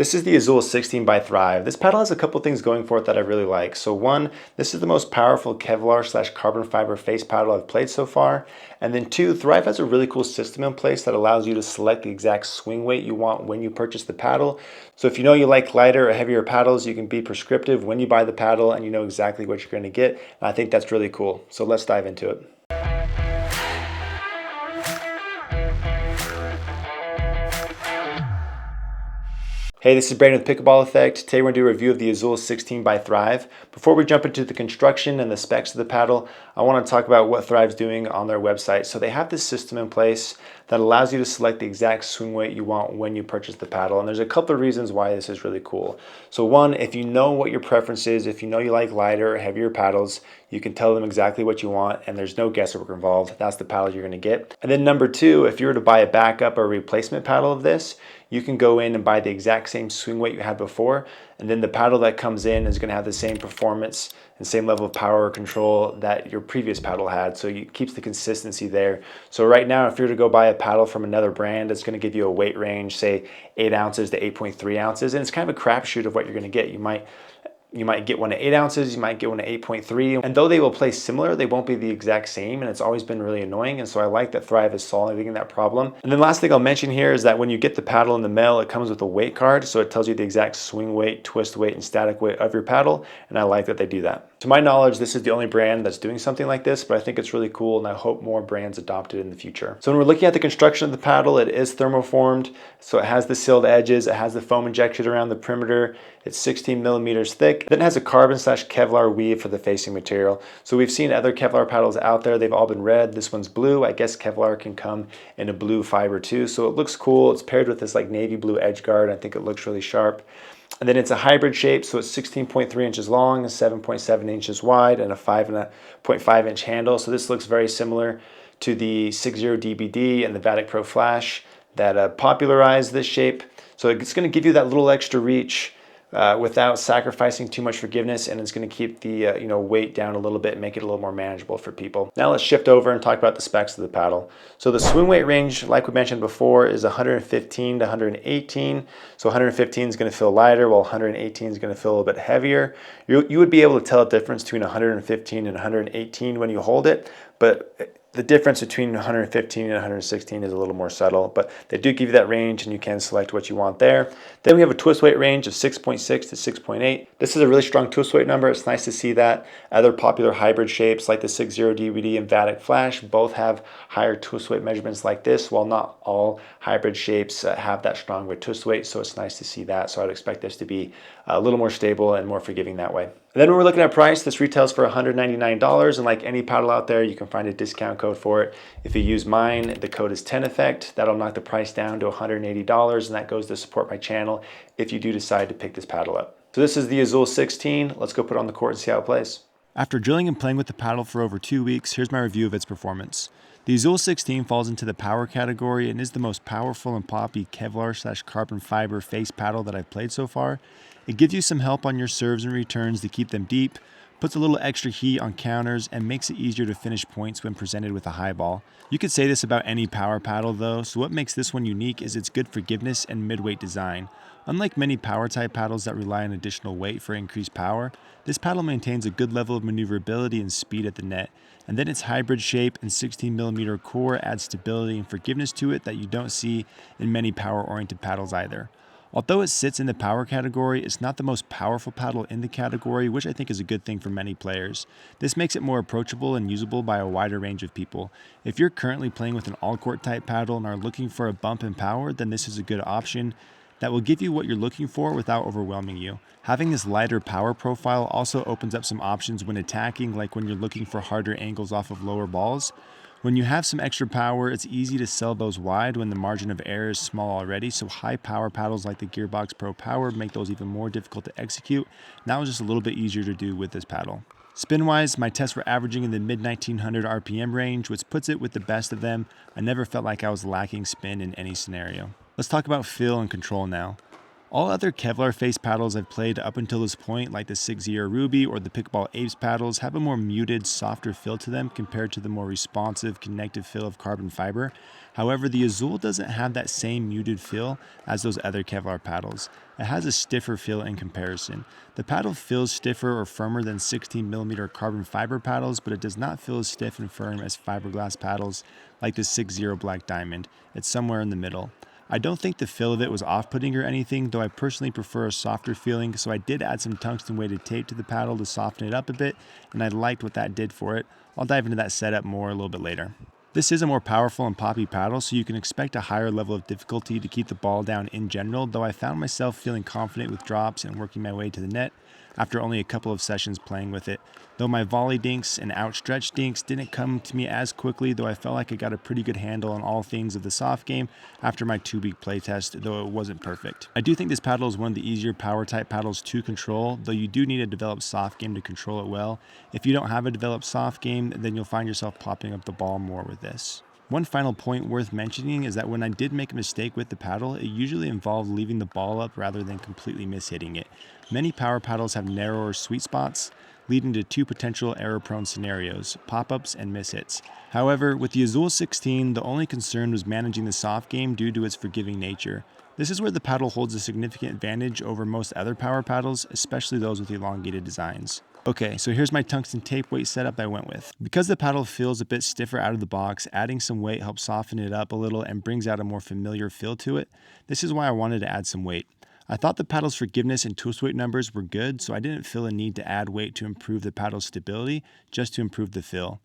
This is the Azul 16 by Thrive. This paddle has a couple things going for it that I really like. So one, this is the most powerful Kevlar / carbon fiber face paddle I've played so far. And then two, Thrive has a really cool system in place that allows you to select the exact swing weight you want when you purchase the paddle. So if you know you like lighter or heavier paddles, you can be prescriptive when you buy the paddle and you know exactly what you're going to get. And I think that's really cool. So let's dive into it. Hey, this is Brandon with Pickleball Effect. Today we're going to do a review of the Azul 16 by Thrive. Before we jump into the construction and the specs of the paddle, I want to talk about what Thrive's doing on their website. So they have this system in place that allows you to select the exact swing weight you want when you purchase the paddle. And there's a couple of reasons why this is really cool. So one, if you know what your preference is, if you know you like lighter or heavier paddles, you can tell them exactly what you want and there's no guesswork involved. That's the paddle you're going to get. And then number two, if you were to buy a backup or replacement paddle of this, you can go in and buy the exact same swing weight you had before, and then the paddle that comes in is going to have the same performance and same level of power or control that your previous paddle had, so it keeps the consistency there. So right now, if you were to go buy a paddle from another brand, it's going to give you a weight range, say 8 ounces to 8.3 ounces, and it's kind of a crapshoot of what you're going to get. You might get one at 8 ounces, you might get one at 8.3, and though they will play similar, they won't be the exact same, and it's always been really annoying, and so I like that Thrive is solving that problem. And then last thing I'll mention here is that when you get the paddle in the mail, it comes with a weight card, so it tells you the exact swing weight, twist weight, and static weight of your paddle, and I like that they do that. To my knowledge, this is the only brand that's doing something like this, but I think it's really cool, and I hope more brands adopt it in the future. So when we're looking at the construction of the paddle, it is thermoformed, so it has the sealed edges, it has the foam injection around the perimeter, it's 16 millimeters thick, then it has a carbon / Kevlar weave for the facing material. So we've seen other Kevlar paddles out there, they've all been red, this one's blue. I guess Kevlar can come in a blue fiber too, so it looks cool. It's paired with this like navy blue edge guard. I think it looks really sharp. And then it's a hybrid shape, so it's 16.3 inches long, 7.7 inches wide, and a 5.5 inch handle. So this looks very similar to the 6.0 DBD and the Vatic Pro Flash that popularized this shape. So it's going to give you that little extra reach without sacrificing too much forgiveness, and it's going to keep the weight down a little bit and make it a little more manageable for people. Now let's shift over and talk about the specs of the paddle. So the swing weight range, like we mentioned before, is 115 to 118. So 115 is going to feel lighter, while 118 is going to feel a little bit heavier. You would be able to tell the difference between 115 and 118 when you hold it, but the difference between 115 and 116 is a little more subtle, but they do give you that range and you can select what you want there. Then we have a twist weight range of 6.6 to 6.8. This is a really strong twist weight number. It's nice to see that. Other popular hybrid shapes like the 6.0 DVD and Vatic Flash both have higher twist weight measurements like this, while not all hybrid shapes have that strong with twist weight, so it's nice to see that. So I'd expect this to be a little more stable and more forgiving that way. And then when we're looking at price, this retails for $199, and like any paddle out there, you can find a discount code for it. If you use mine, the code is 10effect. That'll knock the price down to $180, and that goes to support my channel if you do decide to pick this paddle up. So this is the Azul 16. Let's go put it on the court and see how it plays. After drilling and playing with the paddle for over 2 weeks, here's my review of its performance. The Azul 16 falls into the power category and is the most powerful and poppy Kevlar / carbon fiber face paddle that I've played so far. It gives you some help on your serves and returns to keep them deep, puts a little extra heat on counters, and makes it easier to finish points when presented with a high ball. You could say this about any power paddle though, so what makes this one unique is its good forgiveness and mid-weight design. Unlike many power type paddles that rely on additional weight for increased power, this paddle maintains a good level of maneuverability and speed at the net, and then its hybrid shape and 16mm core adds stability and forgiveness to it that you don't see in many power-oriented paddles either. Although it sits in the power category, it's not the most powerful paddle in the category, which I think is a good thing for many players. This makes it more approachable and usable by a wider range of people. If you're currently playing with an all-court type paddle and are looking for a bump in power, then this is a good option that will give you what you're looking for without overwhelming you. Having this lighter power profile also opens up some options when attacking, like when you're looking for harder angles off of lower balls. When you have some extra power, it's easy to sell those wide when the margin of error is small already, so high power paddles like the Gearbox Pro Power make those even more difficult to execute. Now it's just a little bit easier to do with this paddle. Spin-wise, my tests were averaging in the mid-1900 RPM range, which puts it with the best of them. I never felt like I was lacking spin in any scenario. Let's talk about feel and control now. All other Kevlar face paddles I've played up until this point, like the 6.0 Ruby or the Pickleball Apes paddles, have a more muted, softer feel to them compared to the more responsive, connective feel of carbon fiber. However, the Azul doesn't have that same muted feel as those other Kevlar paddles. It has a stiffer feel in comparison. The paddle feels stiffer or firmer than 16mm carbon fiber paddles, but it does not feel as stiff and firm as fiberglass paddles like the 6-0 Black Diamond. It's somewhere in the middle. I don't think the feel of it was off-putting or anything, though I personally prefer a softer feeling, so I did add some tungsten weighted tape to the paddle to soften it up a bit, and I liked what that did for it. I'll dive into that setup more a little bit later. This is a more powerful and poppy paddle, so you can expect a higher level of difficulty to keep the ball down in general, though I found myself feeling confident with drops and working my way to the net after only a couple of sessions playing with it. Though my volley dinks and outstretch dinks didn't come to me as quickly, though I felt like I got a pretty good handle on all things of the soft game after my 2-week playtest, though it wasn't perfect. I do think this paddle is one of the easier power type paddles to control, though you do need a developed soft game to control it well. If you don't have a developed soft game, then you'll find yourself popping up the ball more with this. One final point worth mentioning is that when I did make a mistake with the paddle, it usually involved leaving the ball up rather than completely mishitting it. Many power paddles have narrower sweet spots, leading to two potential error-prone scenarios, pop-ups and mishits. However, with the Azul 16, the only concern was managing the soft game due to its forgiving nature. This is where the paddle holds a significant advantage over most other power paddles, especially those with elongated designs. Okay, so here's my tungsten tape weight setup I went with. Because the paddle feels a bit stiffer out of the box, adding some weight helps soften it up a little and brings out a more familiar feel to it. This is why I wanted to add some weight. I thought the paddle's forgiveness and twist weight numbers were good, so I didn't feel a need to add weight to improve the paddle's stability, just to improve the feel.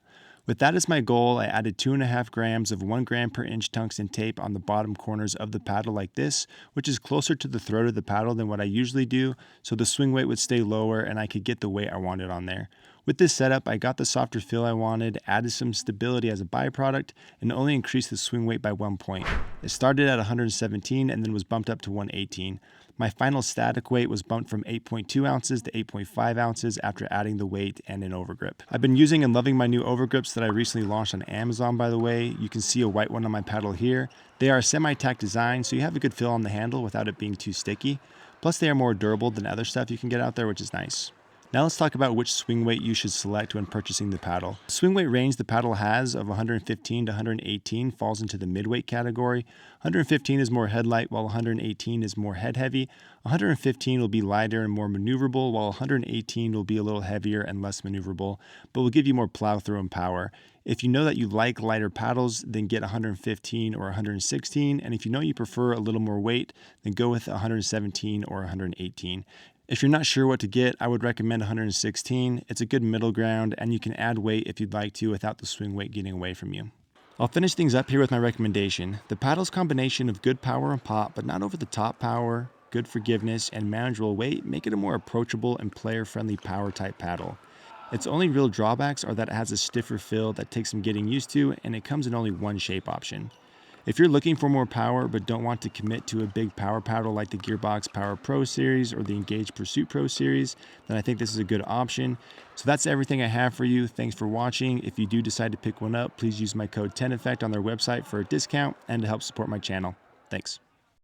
With that as my goal, I added 2.5 grams of 1 gram per inch tungsten tape on the bottom corners of the paddle like this, which is closer to the throat of the paddle than what I usually do, so the swing weight would stay lower and I could get the weight I wanted on there. With this setup, I got the softer feel I wanted, added some stability as a byproduct, and only increased the swing weight by 1 point. It started at 117 and then was bumped up to 118. My final static weight was bumped from 8.2 ounces to 8.5 ounces after adding the weight and an overgrip. I've been using and loving my new overgrips that I recently launched on Amazon, by the way. You can see a white one on my paddle here. They are semi-tack design, so you have a good feel on the handle without it being too sticky. Plus they are more durable than other stuff you can get out there, which is nice. Now let's talk about which swing weight you should select when purchasing the paddle. The swing weight range the paddle has of 115 to 118 falls into the midweight category. 115 is more headlight, while 118 is more head heavy. 115 will be lighter and more maneuverable, while 118 will be a little heavier and less maneuverable, but will give you more plow through and power. If you know that you like lighter paddles, then get 115 or 116, and if you know you prefer a little more weight, then go with 117 or 118. If you're not sure what to get, I would recommend 116. It's a good middle ground, and you can add weight if you'd like to without the swing weight getting away from you. I'll finish things up here with my recommendation. The paddle's combination of good power and pop, but not over the top power, good forgiveness, and manageable weight make it a more approachable and player-friendly power type paddle. Its only real drawbacks are that it has a stiffer feel that takes some getting used to, and it comes in only one shape option. If you're looking for more power but don't want to commit to a big power paddle like the Gearbox Power Pro series or the Engage Pursuit Pro series, then I think this is a good option. So that's everything I have for you. Thanks for watching. If you do decide to pick one up, please use my code 10effect on their website for a discount and to help support my channel. Thanks.